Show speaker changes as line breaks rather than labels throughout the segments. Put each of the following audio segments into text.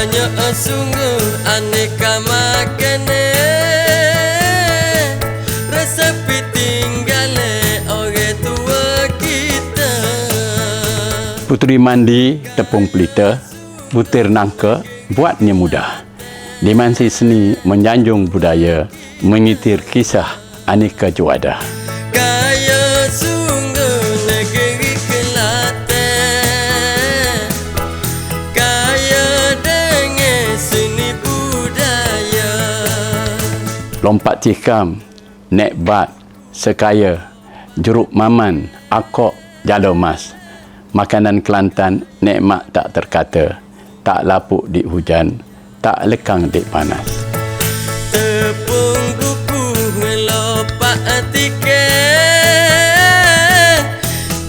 banyak sungguh aneka makanan, resepi tinggale orang tua kita.
Puteri mandi tepung pelita, butir nangka buatnya mudah. Dimensi seni menyanjung budaya, mengitir kisah aneka juada.
Kaya sungguh negeri Kelantan, kaya dengan seni budaya.
Lompat tikam, nek bat, sekaya, jeruk maman, akok, jalo mas. Makanan Kelantan nikmat tak terkata, tak lapuk di hujan, tak lekang di panas.
Tepung buku ngelopak tiket,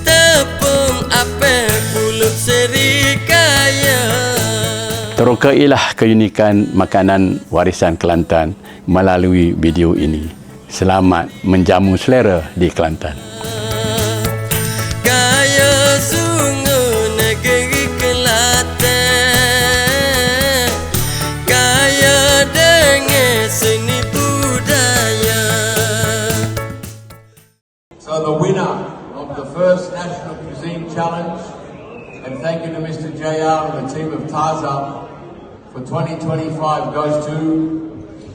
tepung apel pulut serikaya.
Terukailah keunikan makanan warisan Kelantan melalui video ini. Selamat menjamu selera di Kelantan.
Kaya sungguh negeri Kelantan, kaya dengan seni budaya.
So the winner of the first National Cuisine Challenge, and thank you to Mr. JR and the team of Taza for 2025 goes to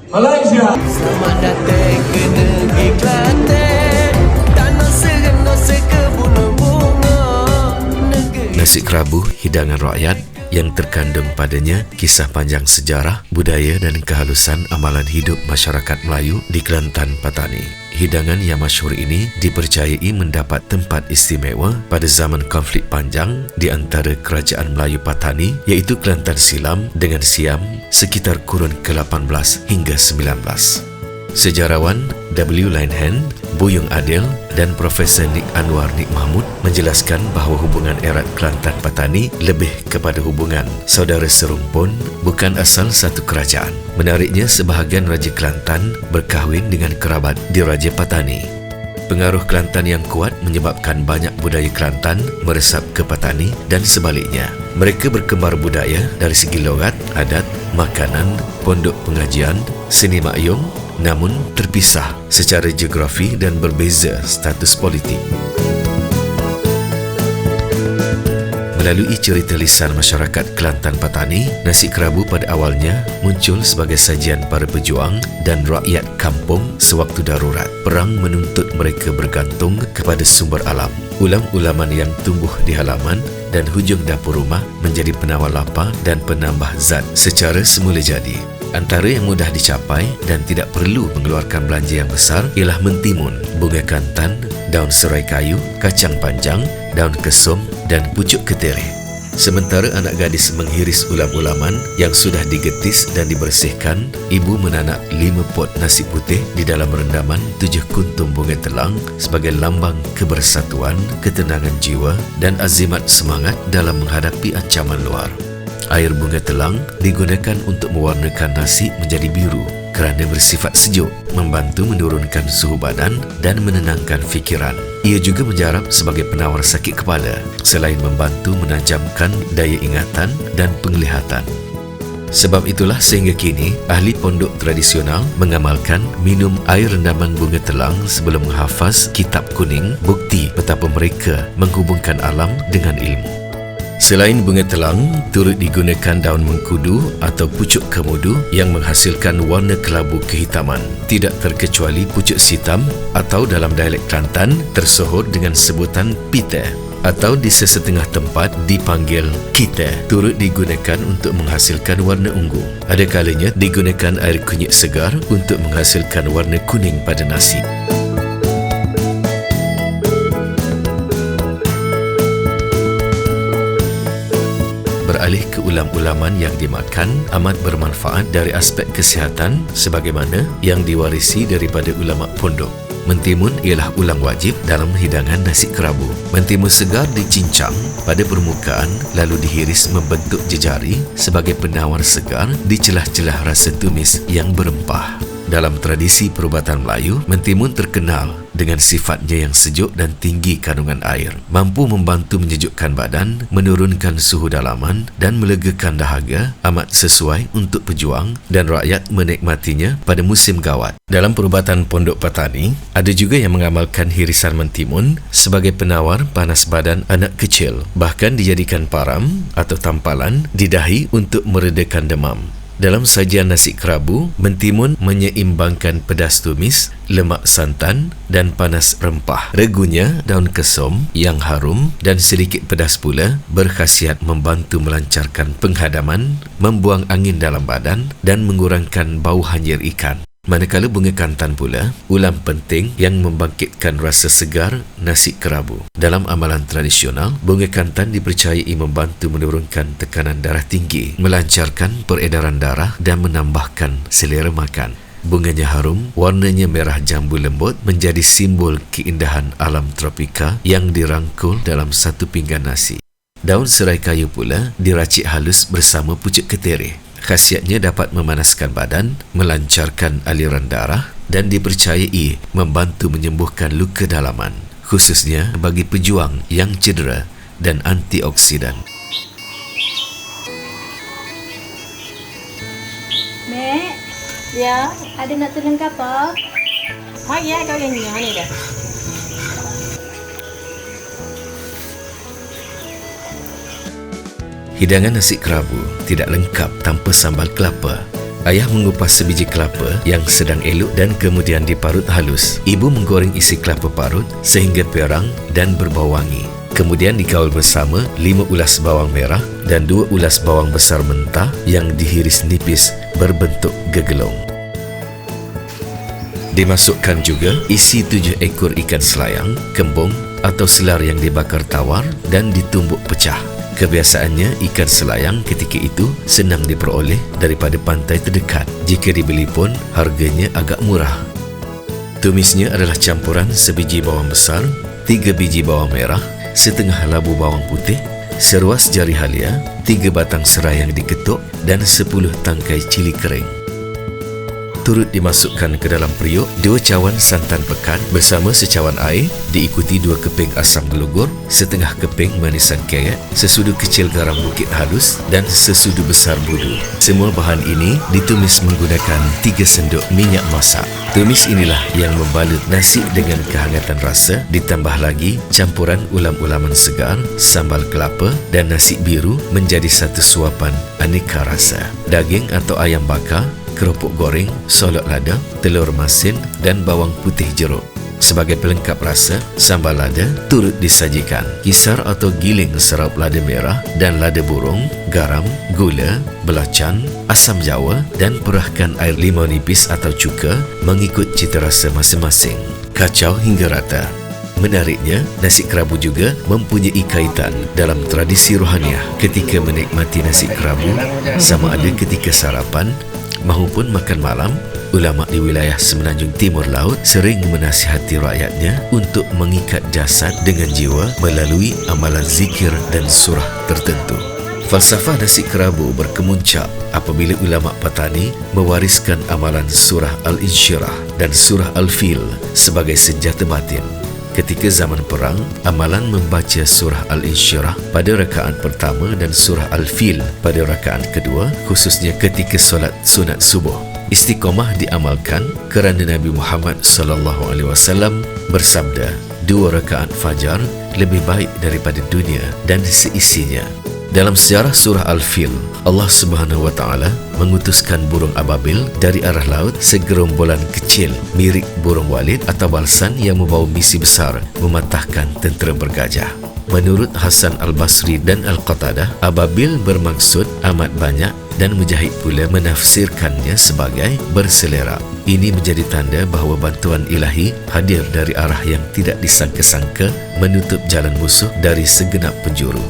Malaysia.
Selamat datang ke negeri Kelantan, tanah serena sekebun bunga.
Nasi kerabu hidangan rakyat yang terkandung padanya kisah panjang sejarah, budaya dan kehalusan amalan hidup masyarakat Melayu di Kelantan Patani. Hidangan yang masyhur ini dipercayai mendapat tempat istimewa pada zaman konflik panjang di antara kerajaan Melayu Patani iaitu Kelantan Silam dengan Siam sekitar kurun ke-18 hingga 19. Sejarawan W. Linehan, Buyung Adil dan Profesor Nik Anwar Nik Mahmud menjelaskan bahawa hubungan erat Kelantan Patani lebih kepada hubungan saudara serumpun, bukan asal satu kerajaan. Menariknya, sebahagian Raja Kelantan berkahwin dengan kerabat di Raja Patani. Pengaruh Kelantan yang kuat menyebabkan banyak budaya Kelantan meresap ke Patani dan sebaliknya. Mereka berkembar budaya dari segi logat, adat, makanan, pondok pengajian, seni makyong, namun terpisah secara geografi dan berbeza status politik. Melalui cerita lisan masyarakat Kelantan Patani, nasi kerabu pada awalnya muncul sebagai sajian para pejuang dan rakyat kampung sewaktu darurat. Perang menuntut mereka bergantung kepada sumber alam. Ulam-ulaman yang tumbuh di halaman dan hujung dapur rumah menjadi penawar lapar dan penambah zat secara semula jadi. Antara yang mudah dicapai dan tidak perlu mengeluarkan belanja yang besar ialah mentimun, bunga kantan, daun serai kayu, kacang panjang, daun kesum dan pucuk ketere. Sementara anak gadis menghiris ulam-ulaman yang sudah digetis dan dibersihkan, ibu menanak 5 pot nasi putih di dalam rendaman 7 kuntum bunga telang sebagai lambang kebersatuan, ketenangan jiwa dan azimat semangat dalam menghadapi ancaman luar. Air bunga telang digunakan untuk mewarnakan nasi menjadi biru kerana bersifat sejuk, membantu menurunkan suhu badan dan menenangkan fikiran. Ia juga menjarab sebagai penawar sakit kepala, selain membantu menajamkan daya ingatan dan penglihatan. Sebab itulah sehingga kini, ahli pondok tradisional mengamalkan minum air rendaman bunga telang sebelum menghafaz kitab kuning, bukti betapa mereka menghubungkan alam dengan ilmu. Selain bunga telang, turut digunakan daun mengkudu atau pucuk kemudu yang menghasilkan warna kelabu kehitaman. Tidak terkecuali pucuk sitam atau dalam dialek Kelantan tersohor dengan sebutan pite atau di sesetengah tempat dipanggil kita, turut digunakan untuk menghasilkan warna ungu. Ada kalanya digunakan air kunyit segar untuk menghasilkan warna kuning pada nasi. Beralih ke ulam-ulaman yang dimakan amat bermanfaat dari aspek kesihatan sebagaimana yang diwarisi daripada ulama pondok. Mentimun ialah ulang wajib dalam hidangan nasi kerabu. Mentimun segar dicincang pada permukaan lalu dihiris membentuk jejari sebagai penawar segar di celah-celah rasa tumis yang berempah. Dalam tradisi perubatan Melayu, mentimun terkenal dengan sifatnya yang sejuk dan tinggi kandungan air, mampu membantu menyejukkan badan, menurunkan suhu dalaman dan melegakan dahaga, amat sesuai untuk pejuang dan rakyat menikmatinya pada musim gawat. Dalam perubatan Pondok Patani, ada juga yang mengamalkan hirisan mentimun sebagai penawar panas badan anak kecil, bahkan dijadikan param atau tampalan di dahi untuk meredakan demam. Dalam sajian nasi kerabu, mentimun menyeimbangkan pedas tumis, lemak santan dan panas rempah. Regunya daun kesum yang harum dan sedikit pedas pula berkhasiat membantu melancarkan penghadaman, membuang angin dalam badan dan mengurangkan bau hanyir ikan. Manakala bunga kantan pula, ulam penting yang membangkitkan rasa segar nasi kerabu. Dalam amalan tradisional, bunga kantan dipercayai membantu menurunkan tekanan darah tinggi, melancarkan peredaran darah dan menambahkan selera makan. Bunganya harum, warnanya merah jambu lembut menjadi simbol keindahan alam tropika yang dirangkul dalam satu pinggan nasi. Daun serai kayu pula diracik halus bersama pucuk ketere. Khasiatnya dapat memanaskan badan, melancarkan aliran darah dan dipercayai membantu menyembuhkan luka dalaman, khususnya bagi pejuang yang cedera dan antioksidan.
Mek, ya, ada nak tolong ke apa? Mari ya, kau yang ni dah.
Hidangan nasi kerabu tidak lengkap tanpa sambal kelapa. Ayah mengupas sebiji kelapa yang sedang elok dan kemudian diparut halus. Ibu menggoreng isi kelapa parut sehingga perang dan berbau wangi. Kemudian dikaul bersama 5 ulas bawang merah dan 2 ulas bawang besar mentah yang dihiris nipis berbentuk gegelong. Dimasukkan juga isi 7 ekor ikan selayang, kembung atau selar yang dibakar tawar dan ditumbuk pecah. Kebiasaannya, ikan selayang ketika itu senang diperoleh daripada pantai terdekat. Jika dibeli pun, harganya agak murah. Tumisnya adalah campuran sebiji bawang besar, 3 biji bawang merah, setengah labu bawang putih, seruas jari halia, 3 batang serai yang diketuk dan 10 tangkai cili kering. Turut dimasukkan ke dalam periuk 2 cawan santan pekan bersama secawan air, diikuti 2 keping asam gelogur, setengah keping manisan kerek, sesudu kecil garam bukit halus dan sesudu besar budu. Semua bahan ini ditumis menggunakan 3 sendok minyak masak. Tumis inilah yang membalut nasi dengan kehangatan rasa, ditambah lagi campuran ulam-ulaman segar, sambal kelapa dan nasi biru menjadi satu suapan aneka rasa. Daging atau ayam bakar, keropok goreng, solok lada, telur masin dan bawang putih jeruk. Sebagai pelengkap rasa, sambal lada turut disajikan. Kisar atau giling serap lada merah dan lada burung, garam, gula, belacan, asam jawa dan perahkan air limau nipis atau cuka mengikut cita rasa masing-masing. Kacau hingga rata. Menariknya, nasi kerabu juga mempunyai kaitan dalam tradisi rohaniah. Ketika menikmati nasi kerabu, sama ada ketika sarapan maupun makan malam, ulama di wilayah Semenanjung Timur Laut sering menasihati rakyatnya untuk mengikat jasad dengan jiwa melalui amalan zikir dan surah tertentu. Falsafah nasi kerabu berkemuncak apabila ulama Patani mewariskan amalan surah Al-Insyirah dan surah Al-Fil sebagai senjata batin. Ketika zaman perang, amalan membaca surah Al-Insyirah pada rakaat pertama dan surah Al-Fil pada rakaat kedua, khususnya ketika solat sunat subuh. Istiqomah diamalkan kerana Nabi Muhammad SAW bersabda, 2 rakaat fajar lebih baik daripada dunia dan seisinya. Dalam sejarah surah Al-Fil, Allah Subhanahu wa Ta'ala mengutuskan burung ababil dari arah laut segerombolan kecil mirip burung walid atau balsan yang membawa misi besar mematahkan tentera bergajah. Menurut Hasan Al-Basri dan Al-Qatadah, ababil bermaksud amat banyak dan Mujahid pula menafsirkannya sebagai berselera. Ini menjadi tanda bahawa bantuan ilahi hadir dari arah yang tidak disangka-sangka menutup jalan musuh dari segenap penjuru.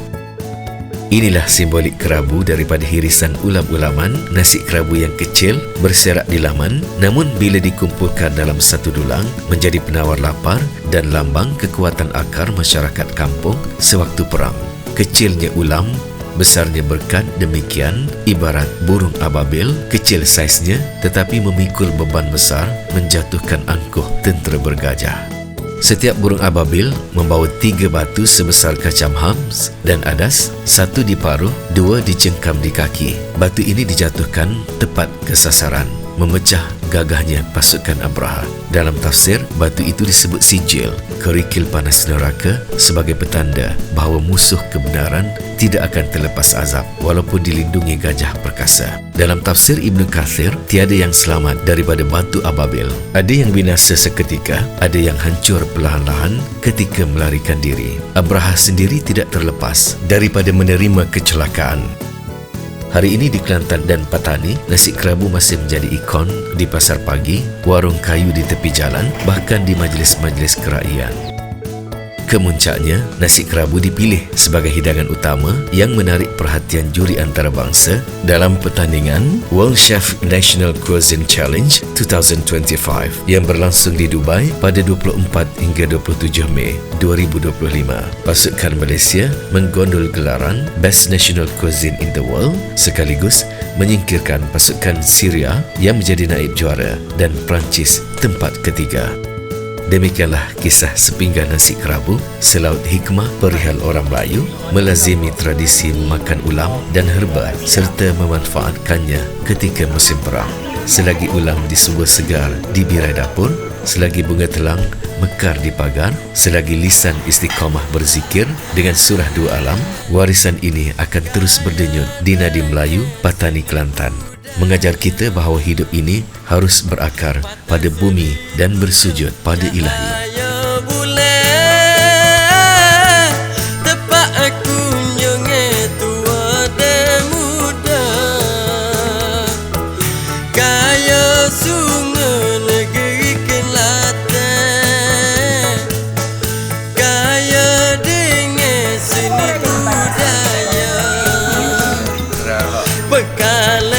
Inilah simbolik kerabu daripada hirisan ulam-ulaman, nasi kerabu yang kecil berserak di laman, namun bila dikumpulkan dalam satu dulang menjadi penawar lapar dan lambang kekuatan akar masyarakat kampung sewaktu perang. Kecilnya ulam Besarnya berkat demikian ibarat burung ababil, kecil saiznya tetapi memikul beban besar menjatuhkan angkuh tentera bergajah. Setiap burung ababil membawa 3 batu sebesar kacam hams dan adas, 1 di paruh, 2 dicengkam di kaki. Batu ini dijatuhkan tepat ke sasaran, memecah gagahnya pasukan Abraha. Dalam tafsir, batu itu disebut sijil, kerikil panas neraka, sebagai petanda bahawa musuh kebenaran tidak akan terlepas azab walaupun dilindungi gajah perkasa. Dalam tafsir Ibn Kathir, tiada yang selamat daripada batu ababil. Ada yang binasa seketika, ada yang hancur perlahan-lahan ketika melarikan diri. Abraha sendiri tidak terlepas daripada menerima kecelakaan. Hari ini di Kelantan dan Patani, nasi kerabu masih menjadi ikon di pasar pagi, warung kayu di tepi jalan, bahkan di majlis-majlis kerajaan. Kemuncaknya, nasi kerabu dipilih sebagai hidangan utama yang menarik perhatian juri antarabangsa dalam pertandingan World Chef National Cuisine Challenge 2025 yang berlangsung di Dubai pada 24 hingga 27 Mei 2025. Pasukan Malaysia menggondol gelaran Best National Cuisine in the World sekaligus menyingkirkan pasukan Syria yang menjadi naib juara dan Perancis tempat ketiga. Demikianlah kisah sepinggan nasi kerabu, selaut hikmah perihal orang Melayu melazimi tradisi memakan ulam dan herba serta memanfaatkannya ketika musim perang. Selagi ulam disubur segar di birai dapur, selagi bunga telang mekar di pagar, selagi lisan istiqamah berzikir dengan surah dua alam, warisan ini akan terus berdenyut di nadi Melayu Patani Kelantan, mengajar kita bahawa hidup ini harus berakar pada bumi dan bersujud pada Ilahi.
Ayo boleh tepat aku nyonge tua dan muda, kaya sungai negeri Kelantan, kaya dengan seni budaya, bekal